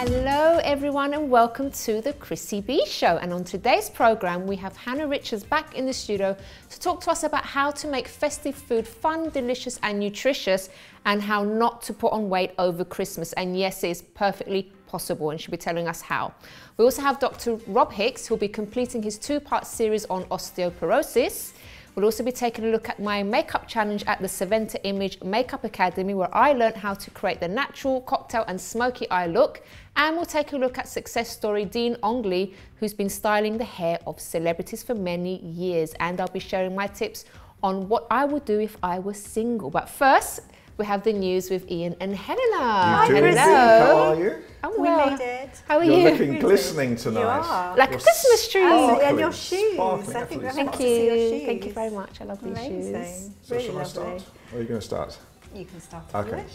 Hello everyone and welcome to the Chrissy B Show, and on today's program we have Hannah Richards back in the studio to talk to us about how to make festive food fun, delicious and nutritious, and how not to put on weight over Christmas. And yes, it is perfectly possible, and she'll be telling us how. We also have Dr. Rob Hicks, who'll be completing his two-part series on osteoporosis. We'll also be taking a look at my makeup challenge at the Saventa Image Makeup Academy, where I learned how to create the natural cocktail and smoky eye look. And we'll take a look at success story Dean Ongley, who's been styling the hair of celebrities for many years. And I'll be sharing my tips on what I would do if I was single. But first, we have the news with Ian and Helena. Hi, Chrissy. How are you? I'm well. We made it. How are You're you? looking glistening tonight. You are. Like a Christmas tree. Oh, and your shoes. Sparkling, I think absolutely we're Thank to see your you. shoes. Thank you very much. I love these Amazing. shoes. So Really shall I lovely. start? Or are you going to start? You can start if Okay. you wish.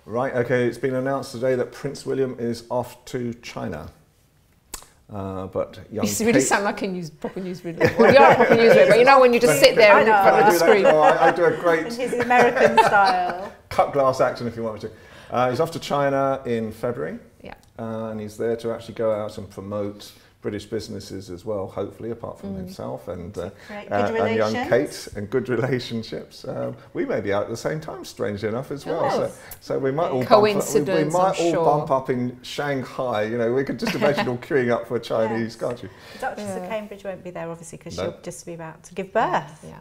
Right, okay, it's been announced today that Prince William is off to China. But young You really Kate... sound like a proper newsreader. Well, you are a proper newsreader, but you know when you just sit there in front of the screen. I do a In great his American style. cut glass action if you want me to. He's off to China in February. Yeah. And he's there to actually go out and promote British businesses as well, hopefully, apart from himself and young Kate, and good relationships. We may be out at the same time, strangely enough, as well. So we might all bump up in Shanghai. You know, we could just imagine all queuing up for a Chinese, can't you? The Duchess of Cambridge won't be there, obviously, because she'll just be about to give birth. Yeah.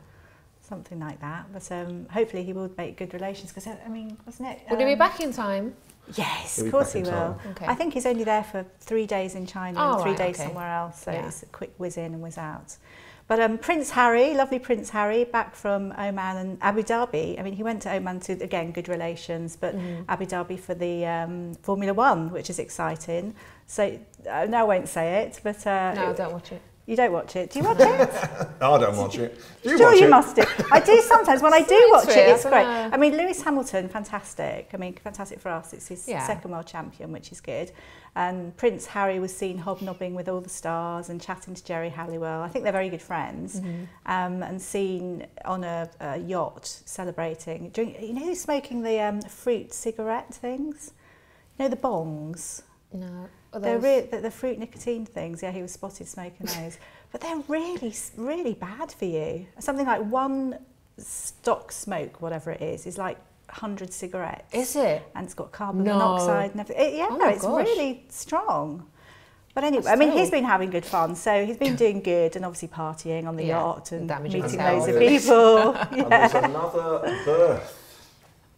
Something like that. But hopefully he will make good relations, because, I mean, wasn't it? Will he be back in time? Yes, He'll of be course back he in will. time. Okay. I think he's only there for 3 days in China and 3 days somewhere else, so it's a quick whiz in and whiz out. But Prince Harry, lovely Prince Harry, back from Oman and Abu Dhabi. I mean, he went to Oman to, again, good relations, but Abu Dhabi for the Formula One, which is exciting. So, no, I won't say it, but... No, don't watch it. You don't watch it. Do you watch it? No, I don't watch it. Do you sure, watch you it? must do. I do sometimes. When I do watch it, it's great. know. I mean, Lewis Hamilton, fantastic. I mean, fantastic for us. It's his second world champion, which is good. And Prince Harry was seen hobnobbing with all the stars and chatting to Jerry Halliwell. I think they're very good friends. And seen on a yacht celebrating. You know who's smoking the fruit cigarette things? You know, the bongs? No. They're the fruit nicotine things. Yeah, he was spotted smoking those. But they're really, really bad for you. Something like one stock smoke, whatever it is like 100 cigarettes. Is it? And it's got carbon monoxide and everything. It's really strong. But anyway, I mean, he's been having good fun. So he's been doing good and obviously partying on the yacht and meeting loads of people. And there's another birth.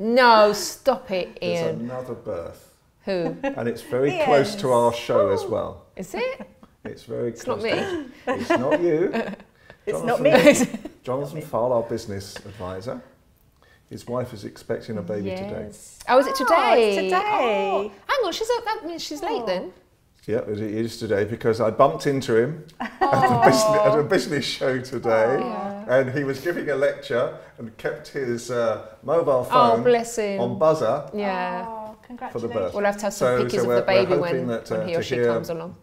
No, stop it, Ian. There's another birth. Who? And it's very close to our show as well. Is it? It's very It's close. not me. It's not you. It's not me. Jonathan Farl, our business advisor. His wife is expecting a baby today. Oh, is it today? It's today. Oh, hang on, that means she's late then. Yeah, it is today because I bumped into him at a business show today, and he was giving a lecture and kept his mobile phone on buzzer. Yeah. Congratulations. For the birth. We'll have to have some pictures of the baby when he or she comes along.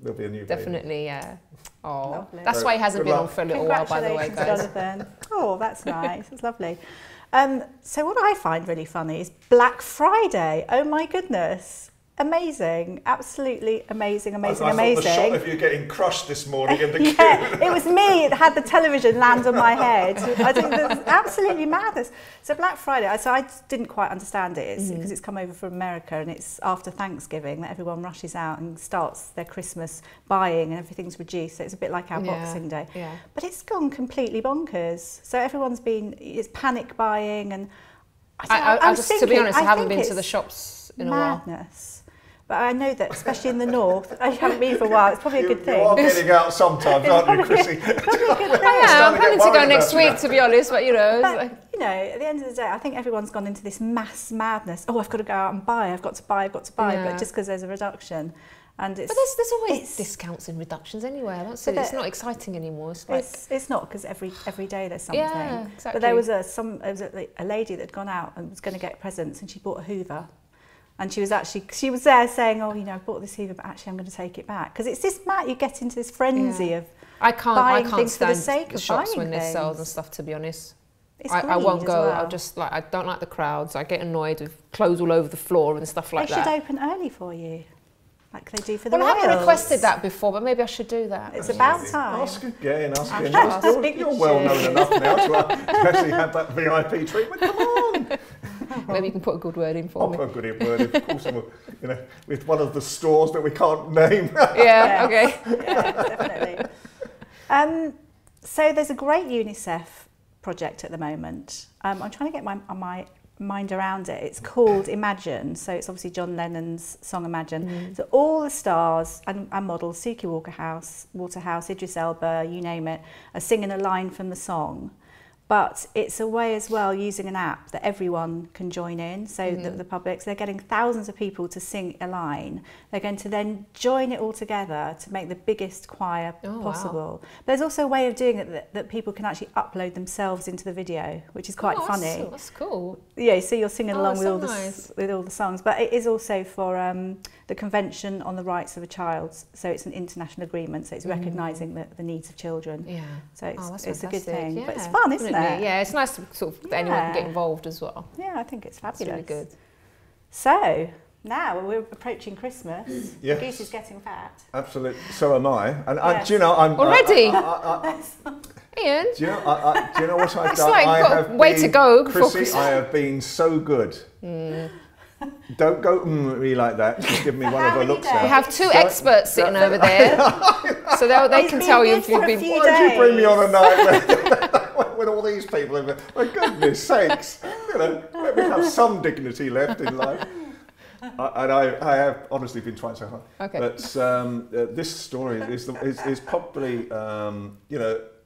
There'll be a new Definitely, yeah. Oh, lovely. that's why he hasn't been on for a little while, by the way, guys. Jonathan. Oh, that's nice. It's lovely. So what I find really funny is Black Friday. Oh my goodness. Amazing, absolutely amazing. I thought the shot of you getting crushed this morning in the queue. It was me. It had the television land on my head. I think there's absolutely madness. So Black Friday, so I didn't quite understand it because it's come over from America and it's after Thanksgiving that everyone rushes out and starts their Christmas buying and everything's reduced. So it's a bit like our Boxing Day. Yeah. But it's gone completely bonkers. So it's panic buying and I just, to be honest, I haven't been to the shops in a while. Madness. But I know that, especially in the north, I haven't been for a while. It's probably a good thing. You are getting out sometimes, aren't you, Chrissy? I'm planning to go next week, to be honest. But you know, at the end of the day, I think everyone's gone into this mass madness. Oh, I've got to go out and buy. I've got to buy. But just because there's a reduction, and it's. But there's always discounts and reductions anyway. I don't see it's not exciting anymore. It's not because every day there's something. Yeah, exactly. But there was a lady that had gone out and was going to get presents, and she bought a Hoover. And she was there saying, oh, I bought this Hoover, but actually I'm going to take it back. Because it's this you get into this frenzy of I can't things stand for the sake the of shops buying when there's things. sales and stuff, to be honest. I won't go. I'll just I don't like the crowds. I get annoyed with clothes all over the floor and stuff like that. They should open early for you, like they do for the Well, royals. I haven't requested that before, but maybe I should do that. It's about time. Ask again. You're well known enough now to actually have that VIP treatment. Come on. Maybe you can put a good word in for me. I'll put a good word in. Of course, with one of the stores that we can't name. Yeah. Okay. Yeah, definitely. So there's a great UNICEF project at the moment. I'm trying to get my mind around it. It's called Imagine. So it's obviously John Lennon's song Imagine. So all the stars and models, Suki Waterhouse, Idris Elba, you name it, are singing a line from the song. But it's a way as well, using an app that everyone can join in, so that the public, so they're getting thousands of people to sing a line. They're going to then join it all together to make the biggest choir possible. Wow. There's also a way of doing it that people can actually upload themselves into the video, which is quite funny. That's cool. Yeah, so you're singing along with all the songs. But it is also for the Convention on the Rights of a Child, so it's an international agreement, so it's recognising the needs of children. Yeah. So it's a good thing. Yeah. But it's fun, isn't it? Yeah, it's nice to sort of anyone can get involved as well. Yeah, I think it's fabulous. It's really good. So now we're approaching Christmas. Yes. Goose is getting fat. Absolutely. So am I. And do you know, I'm already. Ian. Do you know what I've done? Like, I have way to go before Chrissy, Christmas. I have been so good. Don't go me like that. Just give me one of her looks now. We have two experts sitting over there, so they can tell you if you've been. Why did you bring me on a night with all these people in there? For goodness sakes, let me have some dignity left in life. And I have honestly been trying so hard. Okay. But this story is probably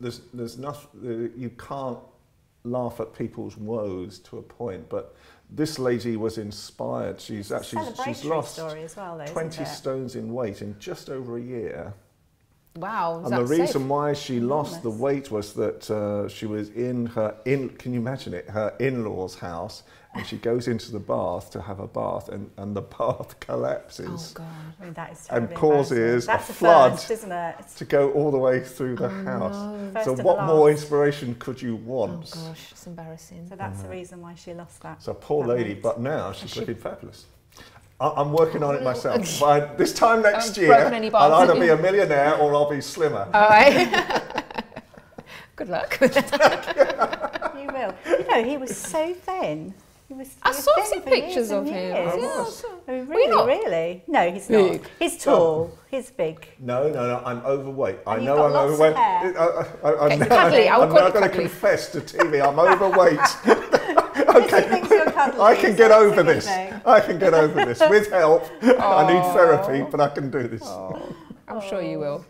there's nothing, you can't laugh at people's woes to a point, but this lady was inspired. She's lost story as well, though, 20 stones in weight in just over a year. Wow. And the reason why she lost the weight was that she was can you imagine it, her in-laws' house, and she goes into the bath to have a bath, and the bath collapses. Oh God. I mean, that is and causes a flood first, isn't it? to go all the way through the house. No. So what more inspiration could you want? Oh gosh, it's embarrassing. So that's the reason why she lost that. So poor lady, but now she's looking fabulous. I'm working on it myself. By this time next year, I'll either be a millionaire or I'll be slimmer. All right. Good luck. You will. You know, he was so thin. I saw some pictures of him. Really? No, he's not. He's tall. He's big. No. I'm overweight. I know I'm overweight. I'm now going to confess to TV. I'm overweight. Okay, I can get over this. I can get over this with help. I need therapy, but I can do this. I'm sure you will.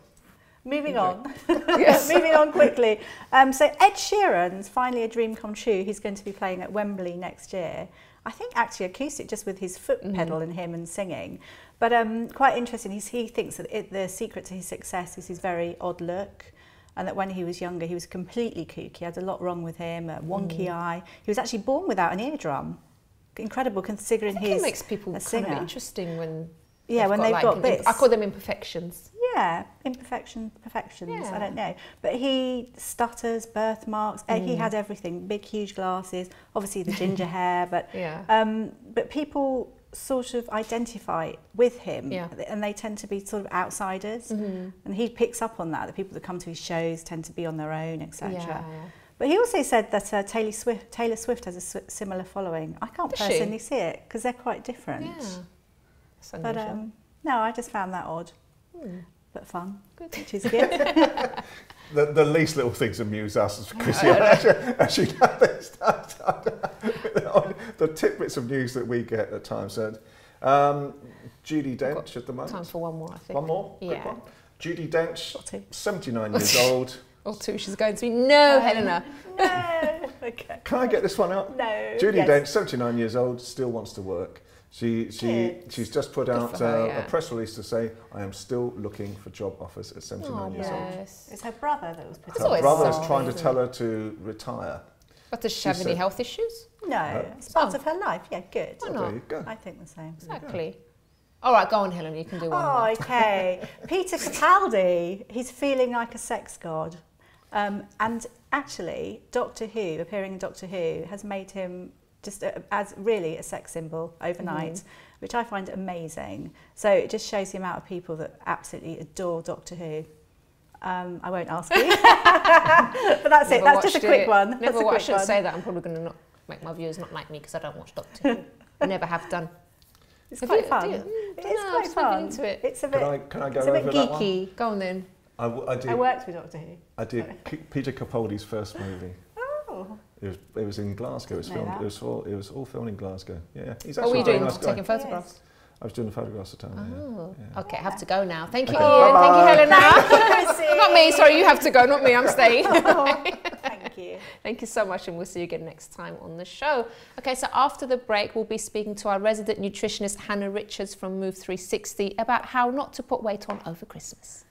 Moving on. Yes. Moving on quickly. So Ed Sheeran's finally a dream come true. He's going to be playing at Wembley next year. I think actually acoustic, just with his foot pedal and him and singing. But quite interesting. He thinks that the secret to his success is his very odd look. And that when he was younger, he was completely kooky. He had a lot wrong with him, a wonky eye. He was actually born without an eardrum. Incredible, considering it makes people kind of interesting when when they've got bits. I call them imperfections. Yeah, perfections. Yeah. I don't know. But he stutters, birthmarks. He had everything. Big, huge glasses. Obviously the ginger hair. But but people sort of identify with him, and they tend to be sort of outsiders. And he picks up on that. The people that come to his shows tend to be on their own, etc. But he also said that Taylor Swift has a similar following. I can't personally see it because they're quite different. Yeah. But no, I just found that odd. But fun, which is good. The least little things amuse us as Chrissy. Actually, the tidbits of news that we get at times. Judi Dench at the moment. Time for one more, I think. One more? Yeah. Quick one. Judi Dench, 79 years old. Or two, she's going to be. No, Helena. No. Okay. Can I get this one out? No. Judi Dench, 79 years old, still wants to work. She's just put out a press release to say, I am still looking for job offers at 79 years old. It's her brother that was putting Her brother's trying to tell her to retire. But does she have any health issues? No, it's part of her life. Yeah, good. Why not? There you go. I think the same. Exactly. All right, go on, Helena, you can do one more. Okay. Peter Capaldi, he's feeling like a sex god. And actually, Doctor Who, appearing in Doctor Who, has made him just as really a sex symbol overnight, which I find amazing. So it just shows the amount of people that absolutely adore Doctor Who. I won't ask you, but that's it. That's just a quick one. Never watched. I shouldn't say that. I'm probably going to not make my viewers not like me because I don't watch Doctor Who. I never have done. It's quite fun. It is quite fun. Into it. It's a bit. Can I go it's a bit over that one? geeky. Go on then. I worked with Doctor Who. I did Peter Capaldi's first movie. Oh. It was in Glasgow. It was filmed. It was all filmed in Glasgow. Yeah. He's what were you doing? Nice Taking photographs. Yes. I was doing the photographs at the time. Oh, yeah. okay. I have to go now. Thank you, Okay. Ian. Bye-bye. Thank you, Helena. Not me. Sorry, you have to go. Not me. I'm staying. Thank you. Thank you so much, and we'll see you again next time on the show. Okay, so after the break, we'll be speaking to our resident nutritionist Hannah Richards from Move 360 about how not to put weight on over Christmas.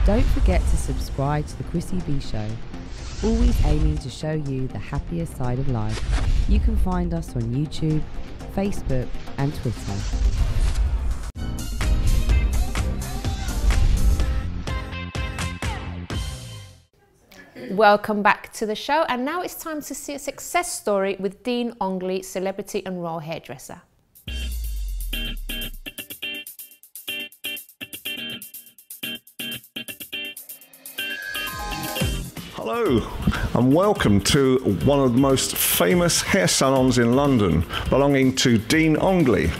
Don't forget to subscribe to the Chrissy B Show, always aiming to show you the happier side of life. You can find us on YouTube, Facebook and Twitter. Welcome back to the show, and now it's time to see a success story with Dean Ongley, celebrity and royal hairdresser. Hello and welcome to one of the most famous hair salons in London, belonging to Dean Ongley.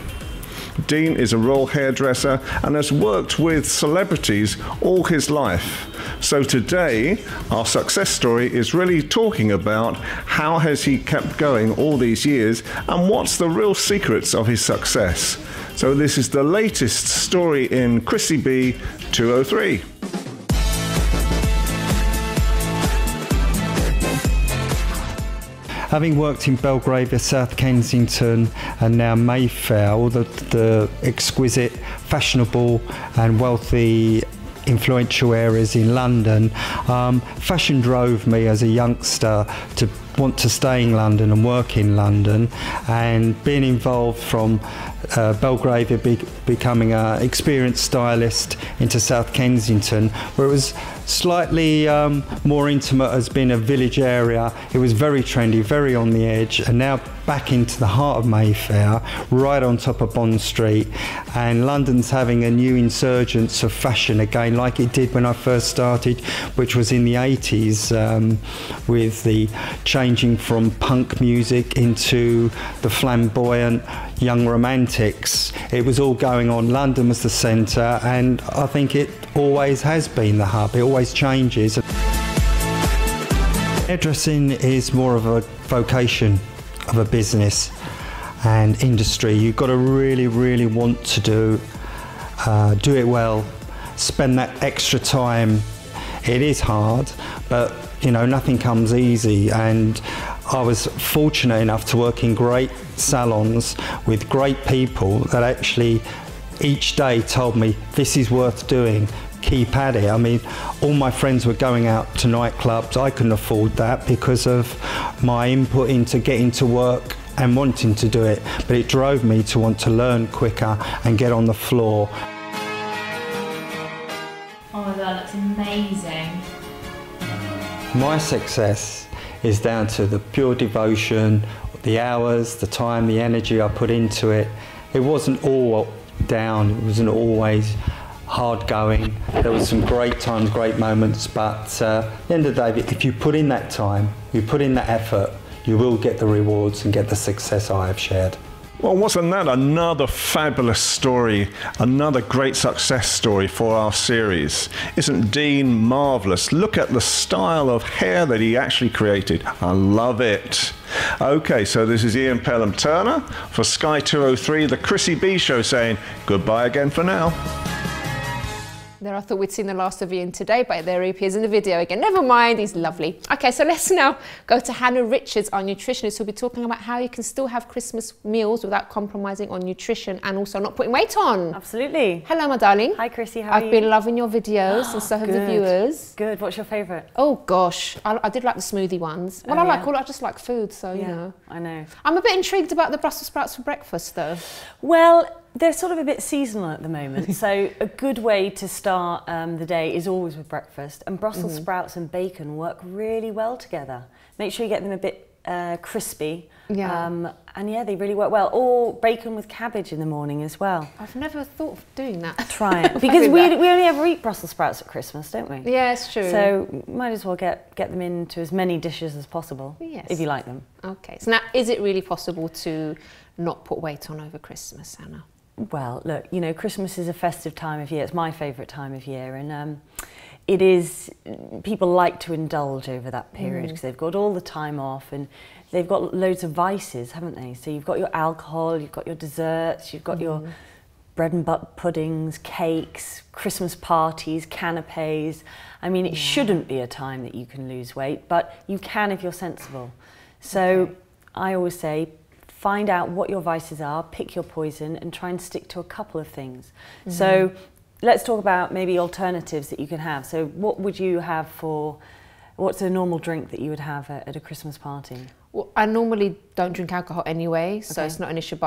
Dean is a royal hairdresser and has worked with celebrities all his life. So today our success story is really talking about how has he kept going all these years and what's the real secrets of his success. So this is the latest story in Chrissy B 203. Having worked in Belgravia, South Kensington and now Mayfair, all the exquisite, fashionable and wealthy influential areas in London, fashion drove me as a youngster to want to stay in London and work in London, and being involved from Belgravia becoming an experienced stylist into South Kensington, where it was slightly more intimate as being a village area. It was very trendy, very on the edge, and now back into the heart of Mayfair, right on top of Bond Street, and London's having a new insurgence of fashion again, like it did when I first started, which was in the 80s, with the changing from punk music into the flamboyant young romantics. It was all going on. London was the centre, and I think it always has been the hub. It always changes. Hairdressing is more of a vocation of a business and industry. You've got to really, really want to do it well, spend that extra time. It is hard, but you know, nothing comes easy, and I was fortunate enough to work in great salons with great people that actually each day told me this is worth doing, keep at it. I mean, all my friends were going out to nightclubs. I couldn't afford that because of my input into getting to work and wanting to do it, but it drove me to want to learn quicker and get on the floor. Oh my God, that's amazing. My success is down to the pure devotion, the hours, the time, the energy I put into it. It wasn't all down, it wasn't always hard going. There was some great times, great moments, but at the end of the day, if you put in that time, you put in that effort, you will get the rewards and get the success I have shared. Well, wasn't that another fabulous story, another great success story for our series? Isn't Dean marvellous? Look at the style of hair that he actually created. I love it. Okay, so this is Ian Pelham Turner for Sky 203, the Chrissy B Show, saying goodbye again for now. There, I thought we'd seen the last of Ian today, but there he appears in the video again. Never mind, he's lovely. Okay, so let's now go to Hannah Richards, our nutritionist, who'll be talking about how you can still have Christmas meals without compromising on nutrition and also not putting weight on. Absolutely. Hello, my darling. Hi, Chrissy, how are you? I've been loving your videos and so have the viewers. Good, what's your favourite? Oh gosh, I did like the smoothie ones. Well, I just like food, so you know. I know. I'm a bit intrigued about the Brussels sprouts for breakfast though. Well, They're sort of a bit seasonal at the moment, so a good way to start the day is always with breakfast, and Brussels sprouts and bacon work really well together. Make sure you get them a bit crispy, and yeah, they really work well. Or bacon with cabbage in the morning as well. I've never thought of doing that. Try it, because we only ever eat Brussels sprouts at Christmas, don't we? Yeah, it's true. So might as well get them into as many dishes as possible, if you like them. Okay, so now, is it really possible to not put weight on over Christmas, Anna? Well, look, you know, Christmas is a festive time of year. It's my favourite time of year, and it is, people like to indulge over that period because they've got all the time off and they've got loads of vices, haven't they? So you've got your alcohol, you've got your desserts, you've got your bread and butter puddings, cakes, Christmas parties, canapes. I mean, it shouldn't be a time that you can lose weight, but you can if you're sensible. So I always say, find out what your vices are, pick your poison, and try and stick to a couple of things. So let's talk about maybe alternatives that you can have. So what would you have what's a normal drink that you would have at a Christmas party? Well, I normally don't drink alcohol anyway, so it's not an issue, but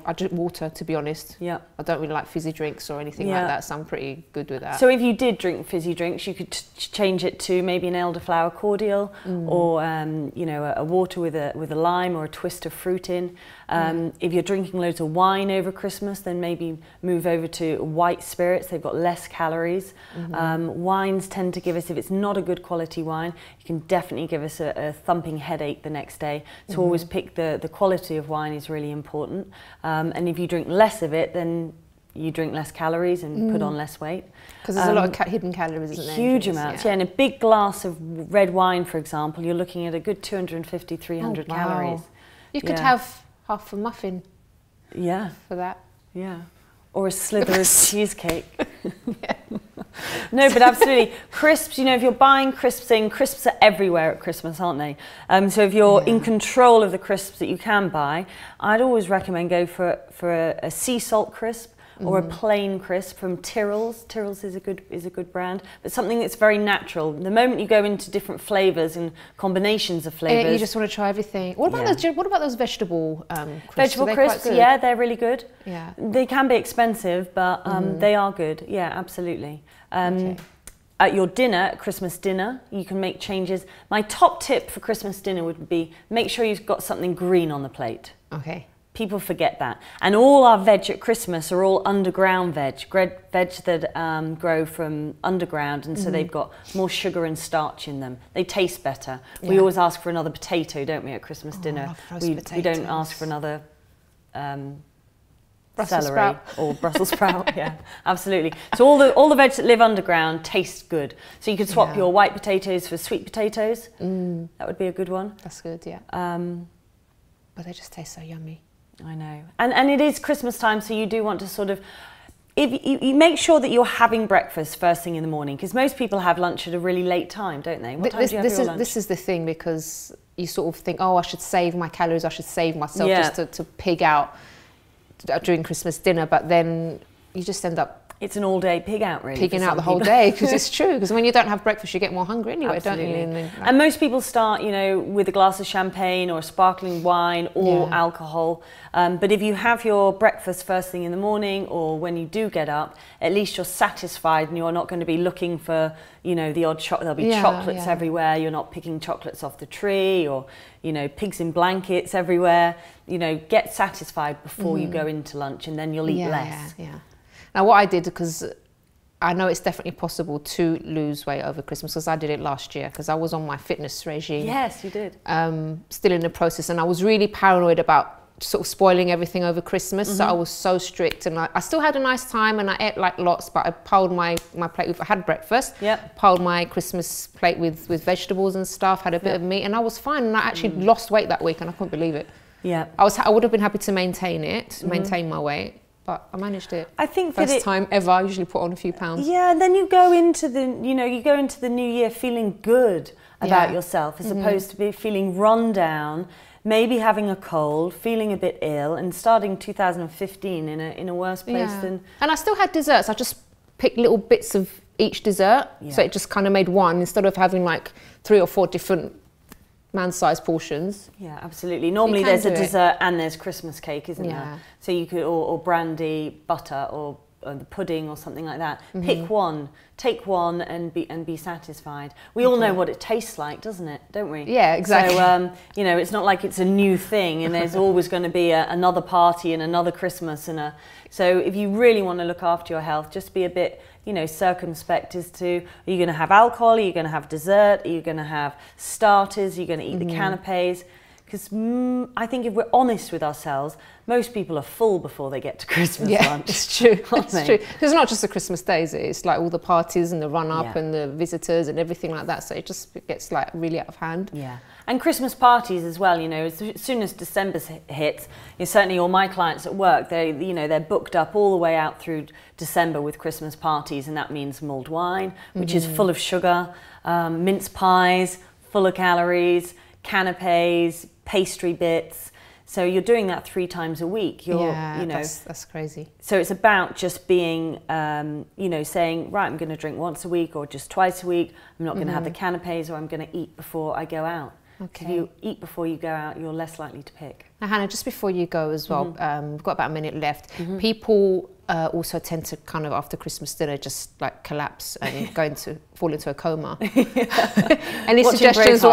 I drink water, to be honest. Yeah. I don't really like fizzy drinks or anything like that, so I'm pretty good with that. So if you did drink fizzy drinks, you could change it to maybe an elderflower cordial, or you know, a water with a lime or a twist of fruit in. If you're drinking loads of wine over Christmas, then maybe move over to white spirits. They've got less calories. Wines tend to give us, if it's not a good quality wine, it can definitely give us a thumping headache the next day. So always pick the quality of wine is really important. And if you drink less of it, then you drink less calories and put on less weight. Because there's a lot of hidden calories, isn't there? Huge amounts, yeah. In a big glass of red wine, for example, you're looking at a good 250, 300 calories. You could have half a muffin for that. Yeah. Or a slither of cheesecake. No, but absolutely. Crisps, you know, if you're buying crisps in, crisps are everywhere at Christmas, aren't they? So if you're in control of the crisps that you can buy, I'd always recommend go for a sea salt crisp or a plain crisp from Tyrrell's. Tyrrell's is a good brand, but something that's very natural. The moment you go into different flavours and combinations of flavours, you just want to try everything. What about those? What about those vegetable crisps? Vegetable crisps, yeah, they're really good. Yeah, they can be expensive, but they are good. Yeah, absolutely. At your dinner, Christmas dinner, you can make changes. My top tip for Christmas dinner would be make sure you've got something green on the plate. Okay. People forget that. And all our veg at Christmas are all underground veg that grow from underground, and so they've got more sugar and starch in them. They taste better. Yeah. We always ask for another potato, don't we, at Christmas dinner? We don't ask for another Brussels celery sprout. Or Brussels sprout. Yeah, absolutely. So all the veg that live underground taste good. So you could swap your white potatoes for sweet potatoes. That would be a good one. That's good, yeah. But they just taste so yummy. I know. And it is Christmas time, so you do want to sort of, if you make sure that you're having breakfast first thing in the morning, because most people have lunch at a really late time, don't they? What time do you have your lunch? This is the thing, because you sort of think, oh, I should save my calories, I should save myself just to pig out during Christmas dinner, but then you just end up it's an all-day pig out, really. Pigging out the whole day, because it's true. Because when you don't have breakfast, you get more hungry anyway, Absolutely. Don't you? And most people start, you know, with a glass of champagne or sparkling wine or alcohol. But if you have your breakfast first thing in the morning or when you do get up, at least you're satisfied and you're not going to be looking for, you know, the odd chocolate. There'll be chocolates everywhere. You're not picking chocolates off the tree or, you know, pigs in blankets everywhere. You know, get satisfied before you go into lunch, and then you'll eat less. Yeah. Now, what I did, because I know it's definitely possible to lose weight over Christmas, because I did it last year, because I was on my fitness regime. Yes, you did. Still in the process, and I was really paranoid about sort of spoiling everything over Christmas, so I was so strict, and I still had a nice time, and I ate like lots, but I piled my plate with, I had breakfast, piled my Christmas plate with vegetables and stuff, had a bit of meat, and I was fine, and I actually lost weight that week, and I couldn't believe it. Yeah. I would have been happy to maintain my weight. But I managed it. I think first time ever. I usually put on a few pounds. Yeah, and then you go into the new year feeling good about yourself, as opposed to be feeling run down, maybe having a cold, feeling a bit ill, and starting 2015 in a worse place than. And I still had desserts. I just picked little bits of each dessert, so it just kind of made one instead of having like 3 or 4 different man-sized portions. Yeah, absolutely. Normally there's a dessert and there's Christmas cake, isn't there? So you could, or brandy, butter, or the pudding or something like that. Pick one, take one, and be satisfied. We all know what it tastes like, doesn't it? Don't we? Yeah, exactly. So you know, it's not like it's a new thing, and there's always going to be another party and another Christmas So if you really want to look after your health, just be a bit, you know, circumspect as to, are you going to have alcohol? Are you going to have dessert? Are you going to have starters? Are you going to eat the canapes? Because I think if we're honest with ourselves, most people are full before they get to Christmas lunch. It's true. It's true. It's not just the Christmas days, it's like all the parties and the run-up and the visitors and everything like that. So it just gets like really out of hand. Yeah. And Christmas parties as well, you know, as soon as December hits, certainly all my clients at work, they're booked up all the way out through December with Christmas parties, and that means mulled wine, which is full of sugar, mince pies, full of calories, canapes, pastry bits. So you're doing that 3 times a week. You know, that's crazy. So it's about just being, you know, saying, right, I'm going to drink once a week or just twice a week. I'm not going to have the canapes, or I'm going to eat before I go out. Okay. If you eat before you go out, you're less likely to pick. Now, Hannah, just before you go as well, we've got about a minute left. People also tend to kind of after Christmas dinner just like collapse and fall into a coma. Any suggestions?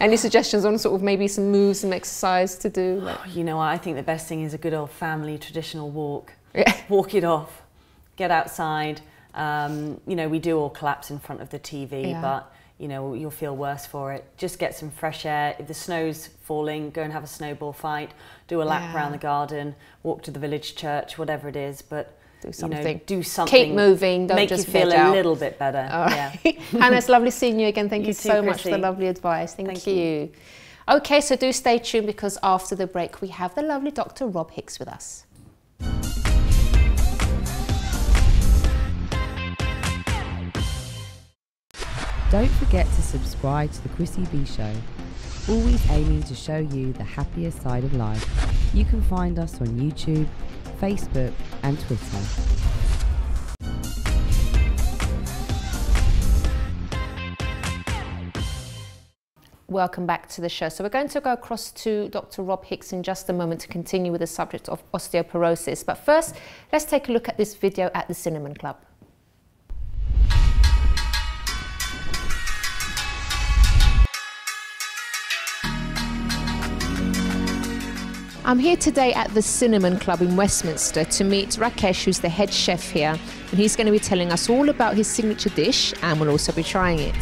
Any suggestions on sort of maybe some moves, some exercise to do? Like? You know, I think the best thing is a good old family traditional walk. Walk it off, get outside. You know, we do all collapse in front of the TV, but you know, you'll feel worse for it. Just get some fresh air. If the snow's falling, go and have a snowball fight, do a lap around the garden, walk to the village church, whatever it is, but do something. You know, do something. Keep moving, don't make just you feel a little bit better. All right. Hannah, it's lovely seeing you again. Thank you so much for the lovely advice. Thank you. Okay, so do stay tuned, because after the break we have the lovely Dr. Rob Hicks with us. Don't forget to subscribe to the Chrissy B Show, always aiming to show you the happier side of life. You can find us on YouTube, Facebook and Twitter. Welcome back to the show. So we're going to go across to Dr. Rob Hicks in just a moment to continue with the subject of osteoporosis. But first, let's take a look at this video at the Cinnamon Club. I'm here today at the Cinnamon Club in Westminster to meet Rakesh, who's the head chef here, and he's going to be telling us all about his signature dish, and we'll also be trying it.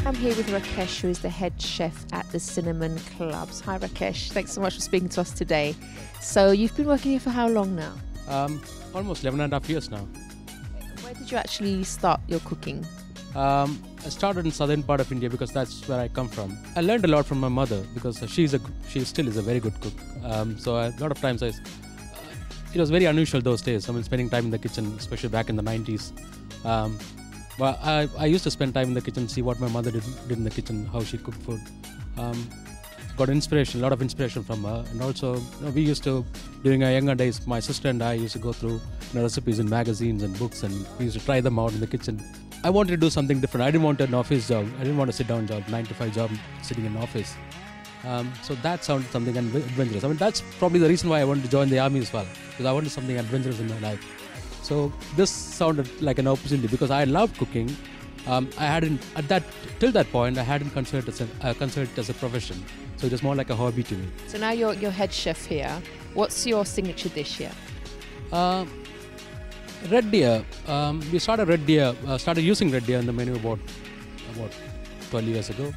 I'm here with Rakesh, who is the head chef at the Cinnamon Clubs. Hi Rakesh, thanks so much for speaking to us today. So you've been working here for how long now? Almost 11.5 years now. Where did you actually start your cooking? I started in southern part of India because that's where I come from. I learned a lot from my mother because she still is a very good cook. So a lot of times it was very unusual those days. I mean, spending time in the kitchen, especially back in the 90s. But I used to spend time in the kitchen, see what my mother did in the kitchen, how she cooked food. Got inspiration, a lot of inspiration from her. And also, you know, we used to, during our younger days, my sister and I used to go through recipes in magazines and books, and we used to try them out in the kitchen. I wanted to do something different. I didn't want an office job. I didn't want a sit-down job, 9-to-5 job, sitting in an office. So that sounded something adventurous. I mean, that's probably the reason why I wanted to join the army as well, because I wanted something adventurous in my life. So this sounded like an opportunity because I loved cooking. I hadn't, till that point, I hadn't considered it as a profession. So it was more like a hobby to me. So now you're head chef here. What's your signature dish here? Red deer. We started using red deer in the menu about 12 years ago.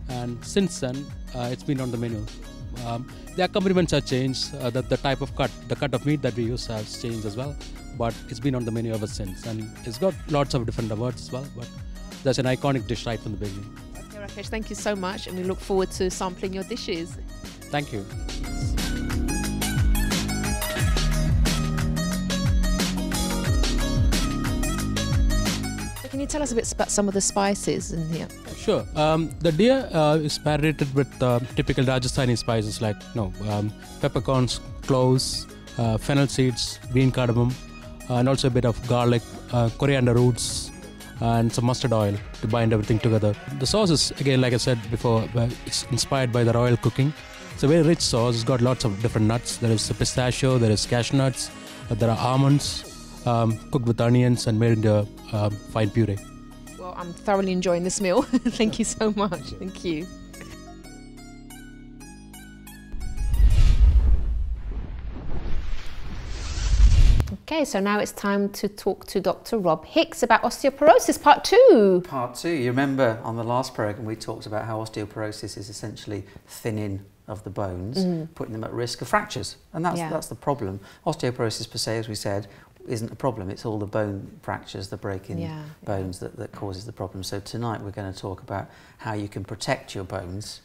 And since then, it's been on the menu. The accompaniments have changed. The type of the cut of meat that we use has changed as well. But it's been on the menu ever since. And it's got lots of different awards as well. But that's an iconic dish right from the beginning. Okay, Rakesh, thank you so much. And we look forward to sampling your dishes. Thank you. So can you tell us a bit about some of the spices in here? Sure. The deer is marinated with typical Rajasthani spices like peppercorns, cloves, fennel seeds, green cardamom, and also a bit of garlic, coriander roots, and some mustard oil to bind everything together. The sauce is, again, like I said before, it's inspired by the royal cooking. It's a very rich sauce. It's got lots of different nuts. There is pistachio, there is cashew nuts, there are almonds, cooked with onions and made into fine puree. Well, I'm thoroughly enjoying this meal. Thank you so much. Thank you. Okay, so now it's time to talk to Dr. Rob Hicks about osteoporosis, part 2. Part 2. You remember on the last programme we talked about how osteoporosis is essentially thinning of the bones, putting them at risk of fractures. And that's the problem. Osteoporosis per se, as we said, isn't a problem. It's all the bone fractures, the breaking bones that causes the problem. So tonight we're going to talk about how you can protect your bones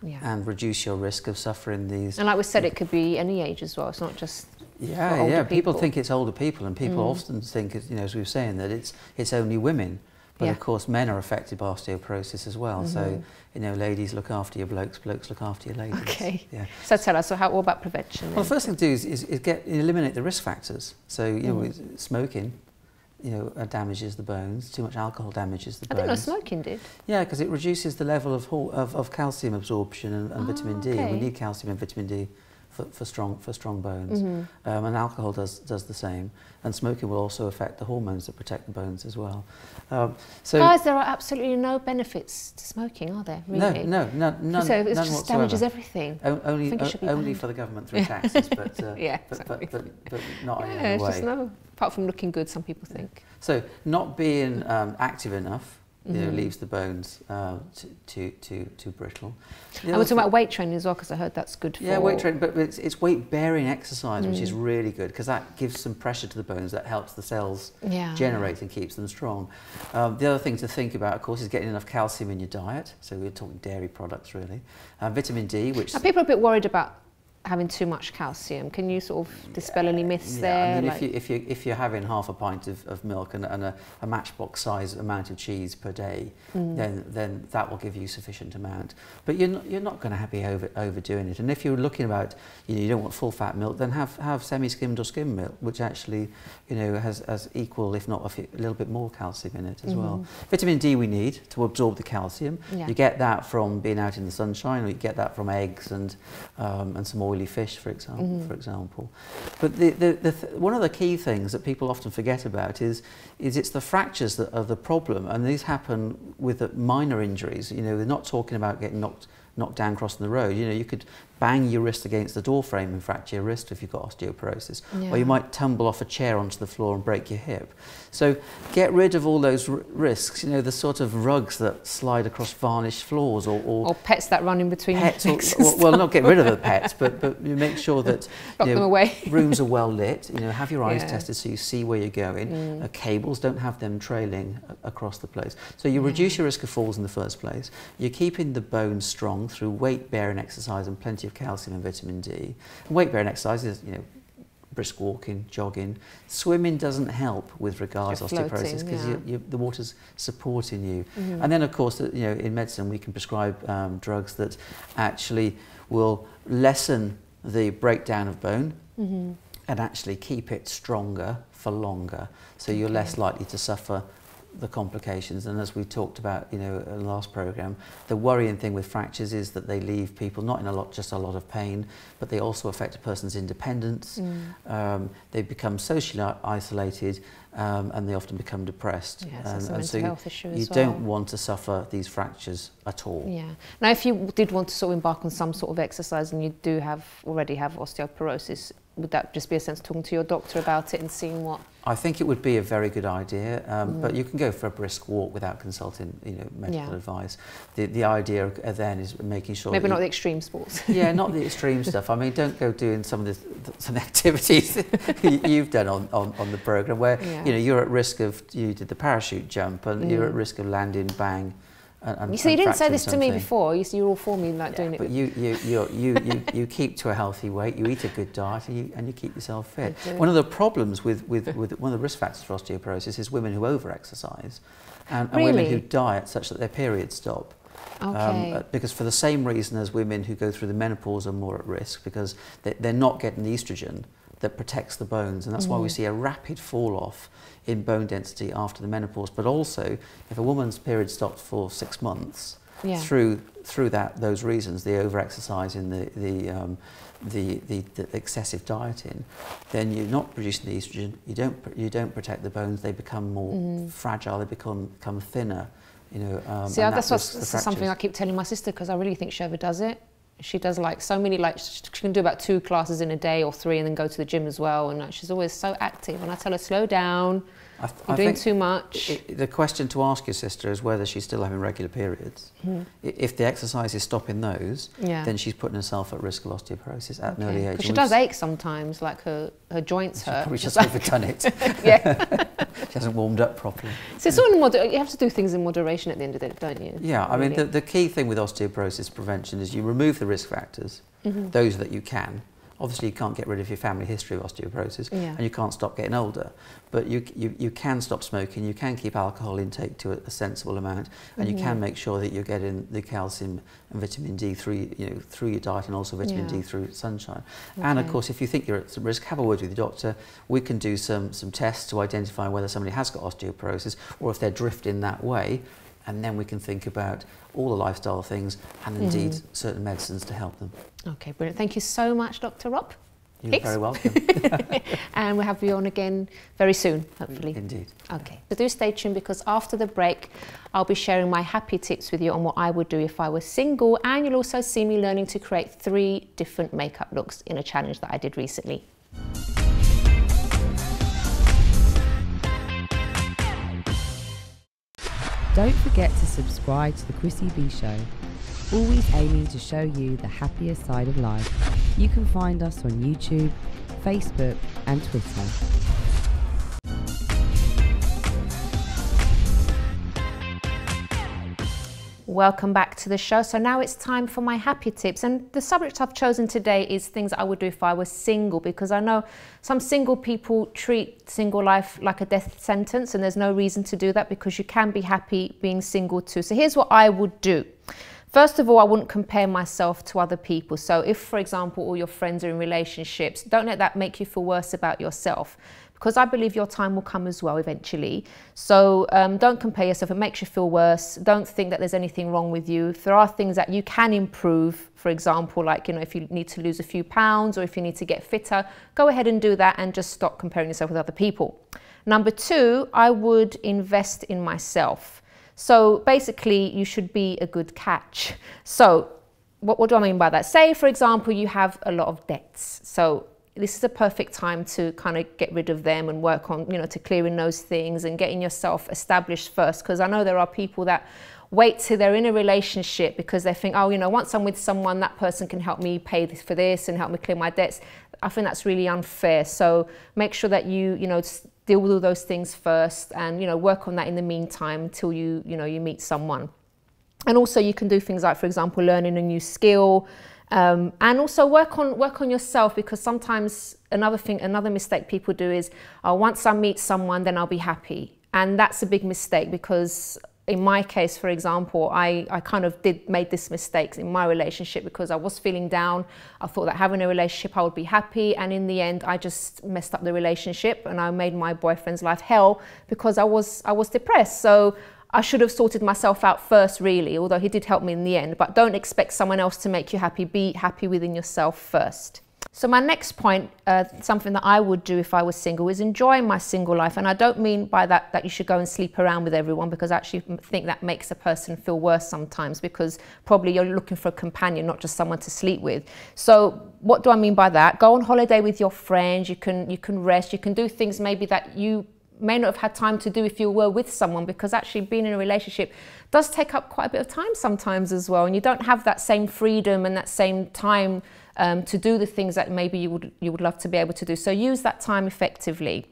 and reduce your risk of suffering these. And like we said, it could be any age as well. It's not just people think it's older people, and people often think, as we were saying, that it's only women. But of course, men are affected by osteoporosis as well. So, ladies, look after your blokes, blokes look after your ladies. Okay. Yeah. So tell us, what about prevention? Well, the first thing to do is eliminate the risk factors. So, smoking, damages the bones. Too much alcohol damages the bones. I didn't know smoking did. Yeah, because it reduces the level of calcium absorption and vitamin D. Okay. We need calcium and vitamin D for strong bones, and alcohol does the same, and smoking will also affect the hormones that protect the bones as well. So guys, there are absolutely no benefits to smoking, are there? Really? No, none. So it just just damages everything. Only for the government through taxes, but but not in any way. Apart from looking good, some people think. So not being active enough. Leaves the bones too brittle. And we're talking about weight training as well, because I heard that's good for... Yeah, weight training, but it's weight-bearing exercise, which is really good, because that gives some pressure to the bones, that helps the cells generate and keeps them strong. The other thing to think about, of course, is getting enough calcium in your diet. So we're talking dairy products, really. Vitamin D, which... Are people a bit worried about having too much calcium? Can you sort of dispel any myths there? I mean, if you're having half a pint of milk and a matchbox size amount of cheese per day, then that will give you sufficient amount. But you're not going to be overdoing it. And if you're looking about, you don't want full fat milk, then have semi-skimmed or skimmed milk, which actually has equal, if not a little bit more calcium in it as well. Vitamin D we need to absorb the calcium. You get that from being out in the sunshine, or you get that from eggs and some oily fish, for example. But one of the key things that people often forget about is it's the fractures that are the problem, and these happen with minor injuries. They're not talking about getting knocked down crossing the road. You could bang your wrist against the door frame and fracture your wrist if you've got osteoporosis, or you might tumble off a chair onto the floor and break your hip. So get rid of all those risks, the sort of rugs that slide across varnished floors, or pets that run in between pets, well, not get rid of the pets, but you make sure that them away. Rooms are well lit, have your eyes tested so you see where you're going. Cables, don't have them trailing across the place. So you reduce your risk of falls in the first place. You're keeping the bones strong through weight-bearing exercise and plenty of calcium and vitamin D. And weight-bearing exercise is, brisk walking, jogging. Swimming doesn't help with regards to osteoporosis, because the water's supporting you. And then, of course, in medicine we can prescribe drugs that actually will lessen the breakdown of bone and actually keep it stronger for longer. So you're less likely to suffer the complications. And as we talked about, in the last program, the worrying thing with fractures is that they leave people not in just a lot of pain, but they also affect a person's independence. They become socially isolated, and they often become depressed. And so health issue you don't want to suffer these fractures at all. Now, if you did want to sort of embark on some sort of exercise and you do already have osteoporosis, would that just be a sense of talking to your doctor about it and seeing what? I think it would be a very good idea, but you can go for a brisk walk without consulting, medical advice. The idea then is making sure maybe not the extreme sports. Yeah, not the extreme stuff. I mean, don't go doing some activities you've done on the program where you're at risk of you did the parachute jump and you're at risk of landing bang. You see, you didn't say this to me before. You're all for me doing it. But you keep to a healthy weight. You eat a good diet, and you keep yourself fit. One of the problems with one of the risk factors for osteoporosis is women who over-exercise, and women who diet such that their periods stop. Because for the same reason as women who go through the menopause are more at risk, because they're not getting the estrogen that protects the bones, and that's why we see a rapid fall off in bone density after the menopause. But also, if a woman's period stops for 6 months, through those reasons, the over-exercise and the excessive dieting, then you're not producing the estrogen. You don't protect the bones. They become more fragile. They become thinner. You know. See, that's something I keep telling my sister, because I really think she overdoes it. She does like so many, like she can do about 2 classes in a day or 3, and then go to the gym as well. And she's always so active. And I tell her, slow down. You're doing too much. The question to ask your sister is whether she's still having regular periods. If the exercise is stopping those, then she's putting herself at risk of osteoporosis at an early age. Because she does ache sometimes, like her joints hurt. Probably just overdone it. She hasn't warmed up properly. So it's all in you have to do things in moderation at the end of it, don't you? Yeah, I mean, the key thing with osteoporosis prevention is you remove the risk factors, those that you can. Obviously, you can't get rid of your family history of osteoporosis, and you can't stop getting older. But you can stop smoking, you can keep alcohol intake to a sensible amount, and you can make sure that you're getting the calcium and vitamin D through your diet, and also vitamin D through sunshine. And of course, if you think you're at risk, have a word with your doctor. We can do some tests to identify whether somebody has got osteoporosis or if they're drifting that way. And then we can think about all the lifestyle things and indeed certain medicines to help them. Okay, brilliant. Thank you so much, Dr. Rob. You're very welcome. And we'll have you on again very soon, hopefully. Indeed. Okay, so do stay tuned, because after the break, I'll be sharing my happy tips with you on what I would do if I was single, and you'll also see me learning to create 3 different makeup looks in a challenge that I did recently. Don't forget to subscribe to the Chrissy B Show, always aiming to show you the happier side of life. You can find us on YouTube, Facebook and Twitter. Welcome back to the show. So now it's time for my happy tips, and the subject I've chosen today is things I would do if I was single, because I know some single people treat single life like a death sentence, and there's no reason to do that, because you can be happy being single too. So here's what I would do. First of all, I wouldn't compare myself to other people. So if, for example, all your friends are in relationships, don't let that make you feel worse about yourself, because I believe your time will come as well eventually. So don't compare yourself. It makes you feel worse. Don't think that there's anything wrong with you. If there are things that you can improve, for example, like, if you need to lose a few pounds or if you need to get fitter, go ahead and do that, and just stop comparing yourself with other people. Number 2, I would invest in myself. So basically, you should be a good catch. So what do I mean by that? Say, for example, you have a lot of debts. So this is a perfect time to kind of get rid of them and work on, to clearing those things and getting yourself established first. Because I know there are people that wait till they're in a relationship because they think, oh, once I'm with someone, that person can help me pay for this and help me clear my debts. I think that's really unfair. So make sure that you deal with all those things first, and work on that in the meantime until you meet someone. And also you can do things like, for example, learning a new skill. And also work on yourself, because sometimes another mistake people do is, oh, once I meet someone, then I'll be happy. And that's a big mistake, because in my case, for example, I kind of made this mistake in my relationship, because I was feeling down. I thought that having a relationship I would be happy, and in the end I just messed up the relationship, and I made my boyfriend's life hell because I was depressed. So I should have sorted myself out first, really, although he did help me in the end. But don't expect someone else to make you happy. Be happy within yourself first. So my next point, something that I would do if I was single, is enjoy my single life. And I don't mean by that you should go and sleep around with everyone, because I actually think that makes a person feel worse sometimes, because probably you're looking for a companion, not just someone to sleep with. So what do I mean by that? Go on holiday with your friends. You can rest. You can do things maybe that you may not have had time to do if you were with someone, because actually being in a relationship does take up quite a bit of time sometimes as well, and you don't have that same freedom and that same time to do the things that maybe you would love to be able to do. So use that time effectively.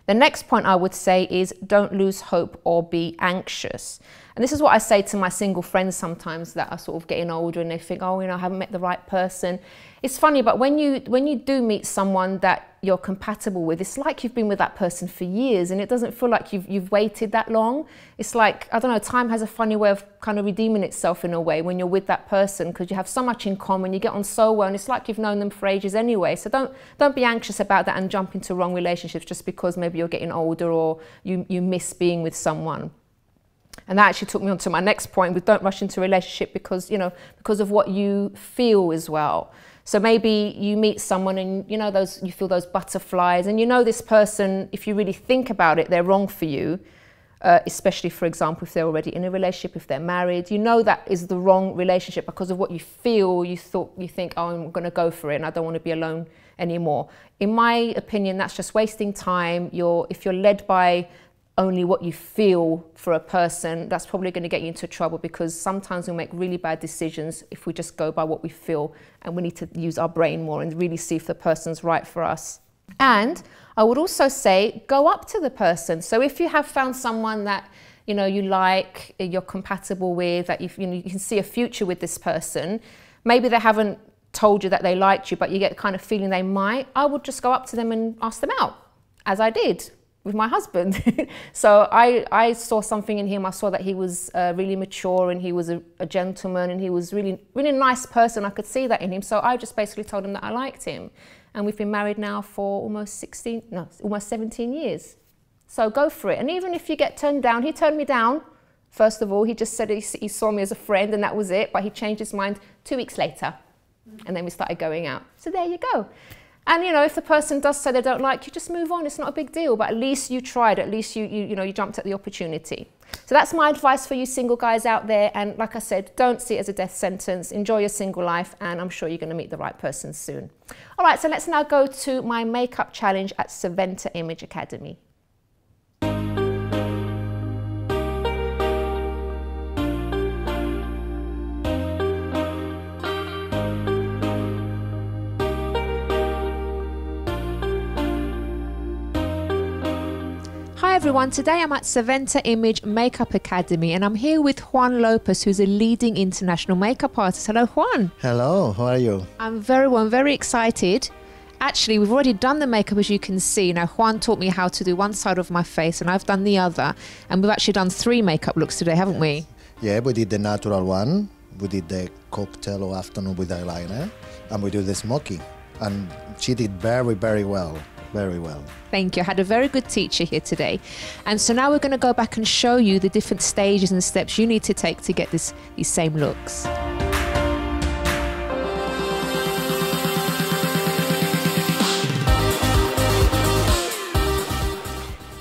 The next point I would say is, don't lose hope or be anxious. And this is what I say to my single friends sometimes that are sort of getting older and they think, oh, you know, I haven't met the right person. It's funny, but when you do meet someone that you're compatible with, it's like you've been with that person for years and it doesn't feel like you've waited that long. It's like, I don't know, time has a funny way of kind of redeeming itself in a way when you're with that person, because you have so much in common, you get on so well, and it's like you've known them for ages anyway. So don't be anxious about that and jump into wrong relationships just because maybe you're getting older or you miss being with someone. And that actually took me on to my next point with don't rush into a relationship because, you know, because of what you feel as well. So maybe you meet someone and you know you feel those butterflies, and you know this person, if you really think about it, they're wrong for you, especially, for example, if they're already in a relationship, if they're married. You know that is the wrong relationship because of what you feel. You think, oh, I'm going to go for it and I don't want to be alone anymore. In my opinion, that's just wasting time. If you're led by only what you feel for a person, that's probably going to get you into trouble, because sometimes we make really bad decisions if we just go by what we feel, and we need to use our brain more and really see if the person's right for us. And I would also say, go up to the person. So if you have found someone that you know you like, you're compatible with, that you can see a future with this person, maybe they haven't told you that they liked you, but you get the kind of feeling they might, I would just go up to them and ask them out, as I did with my husband. So I saw something in him. I saw that he was really mature and he was a gentleman and he was really a nice person. I could see that in him. So I just basically told him that I liked him. And we've been married now for almost 17 years. So go for it. And even if you get turned down, he turned me down. First of all, he just said he saw me as a friend and that was it. But he changed his mind 2 weeks later. And then we started going out. So there you go. And you know, if the person does say they don't like you, just move on. It's not a big deal, but at least you tried. At least you jumped at the opportunity. So that's my advice for you single guys out there. And like I said, don't see it as a death sentence. Enjoy your single life, and I'm sure you're going to meet the right person soon. All right, so let's now go to my makeup challenge at Saventa Image Academy. Hi everyone, today I'm at Saventa Image Makeup Academy and I'm here with Juan Lopez, who's a leading international makeup artist. Hello Juan. Hello, how are you? I'm very well, I'm very excited. Actually, we've already done the makeup, as you can see. Now Juan taught me how to do one side of my face and I've done the other. And we've actually done 3 makeup looks today, haven't we? Yeah, we did the natural one, we did the cocktail or afternoon with eyeliner, and we do the smoky. And she did very, very well. Very well. Thank you. I had a very good teacher here today. And so now we're going to go back and show you the different stages and steps you need to take to get these same looks.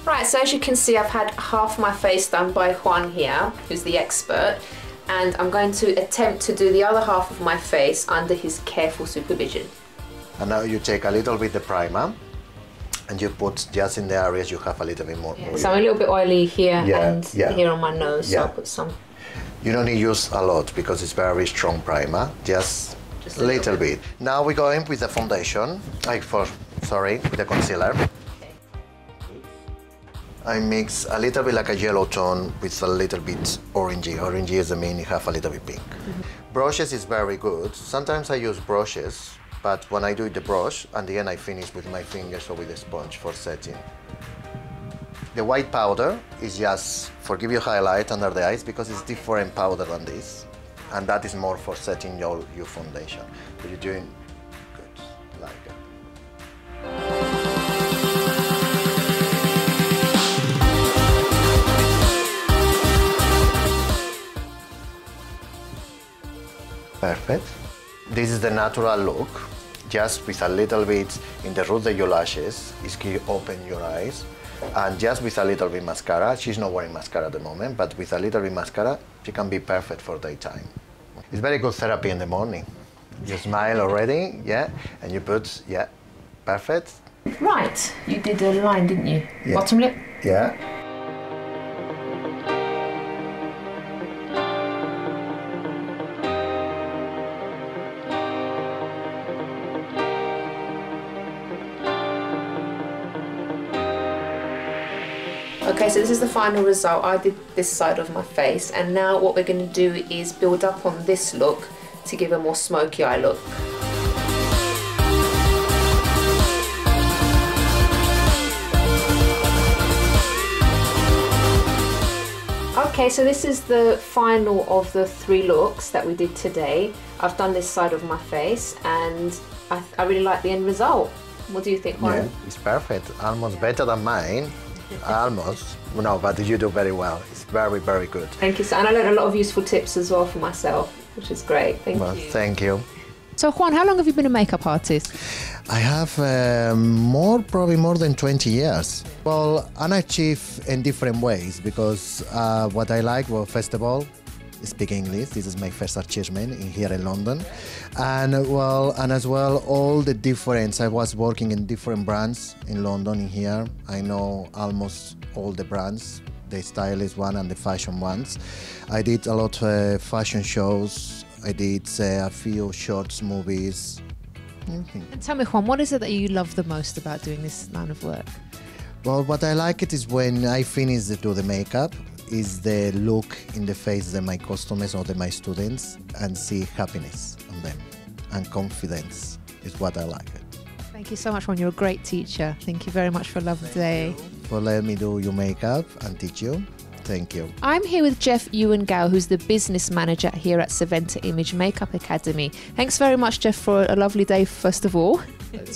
Right, so as you can see, I've had half my face done by Juan here, who's the expert. And I'm going to attempt to do the other half of my face under his careful supervision. And now you take a little bit the primer. And you put just in the areas you have a little bit more. Yeah, so I'm a little bit oily here and here on my nose, so I'll put some. You don't need to use a lot because it's very strong primer, just a little bit. Now we go in with the foundation, with the concealer. Okay. I mix a little bit like a yellow tone with a little bit orangey. Orangey is the mean you have a little bit pink. Brushes is very good. Sometimes I use brushes. But when I do the brush, and then I finish with my fingers or with a sponge for setting. The white powder is just for give you highlight under the eyes because it's different powder than this. And that is more for setting your foundation. But you're doing good, like it. Perfect. This is the natural look, just with a little bit in the root of your lashes, is to open your eyes, and just with a little bit mascara. She's not wearing mascara at the moment, but with a little bit mascara, she can be perfect for daytime. It's very good therapy in the morning. You smile already, and you put, perfect. Right, you did a line, didn't you? Yeah. Bottom lip? Yeah. Okay, so this is the final result. I did this side of my face, and now what we're going to do is build up on this look to give a more smoky eye look. Okay, so this is the final of the 3 looks that we did today. I've done this side of my face, and I really like the end result. What do you think, Juan? Yeah, it's perfect. Almost better than mine. Almost. No, but you do very well. It's very, very good. Thank you, sir. And I learned a lot of useful tips as well for myself, which is great. Thank you. Thank you. So, Juan, how long have you been a makeup artist? I have probably more than 20 years. Well, I achieve in different ways because what I like, well, first of all, speak English. This is my first achievement here in London. And as well, all the difference. I was working in different brands in London, in here. I know almost all the brands, the stylish one and the fashion ones. I did a lot of fashion shows. I did a few shorts movies. And tell me, Juan, what is it that you love the most about doing this line of work? Well, what I like it is when I finish to do the makeup, is the look in the face of my customers or my students and see happiness on them and confidence is what I like it. Thank you so much, Juan. You're a great teacher. Thank you very much for a lovely day. For letting me do your makeup and teach you. Thank you. I'm here with Jeff Ewan-Gow, who's the business manager here at Saventa Image Makeup Academy. Thanks very much, Jeff, for a lovely day, first of all.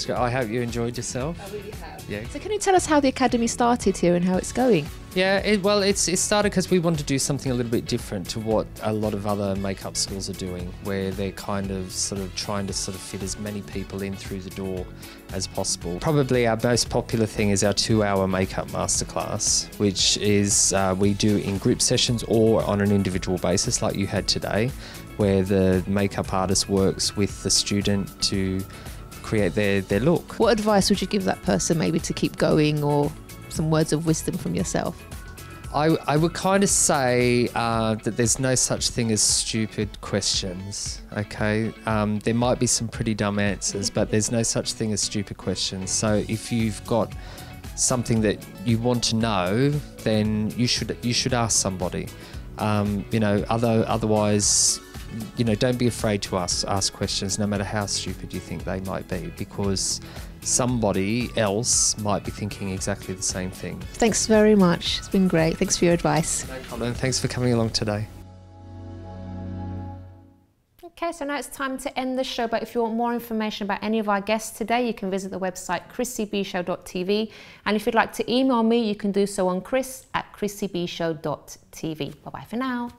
I hope you enjoyed yourself. I really have. Yeah. So can you tell us how the academy started here and how it's going? Yeah, it started because we wanted to do something a little bit different to what a lot of other makeup schools are doing, where they're kind of trying to fit as many people in through the door as possible. Probably our most popular thing is our 2-hour makeup masterclass, which is we do in group sessions or on an individual basis like you had today, where the makeup artist works with the student to create their look. What advice would you give that person maybe to keep going, or some words of wisdom from yourself? I would kind of say that there's no such thing as stupid questions, okay? There might be some pretty dumb answers, but there's no such thing as stupid questions. So if you've got something that you want to know, then you should ask somebody. Otherwise, don't be afraid to ask questions, no matter how stupid you think they might be, because somebody else might be thinking exactly the same thing. Thanks very much. It's been great. Thanks for your advice. No problem. Thanks for coming along today. Okay, so now it's time to end the show, but if you want more information about any of our guests today, you can visit the website chrissybshow.tv, and if you'd like to email me, you can do so on chris@chrissybshow.tv. Bye-bye for now.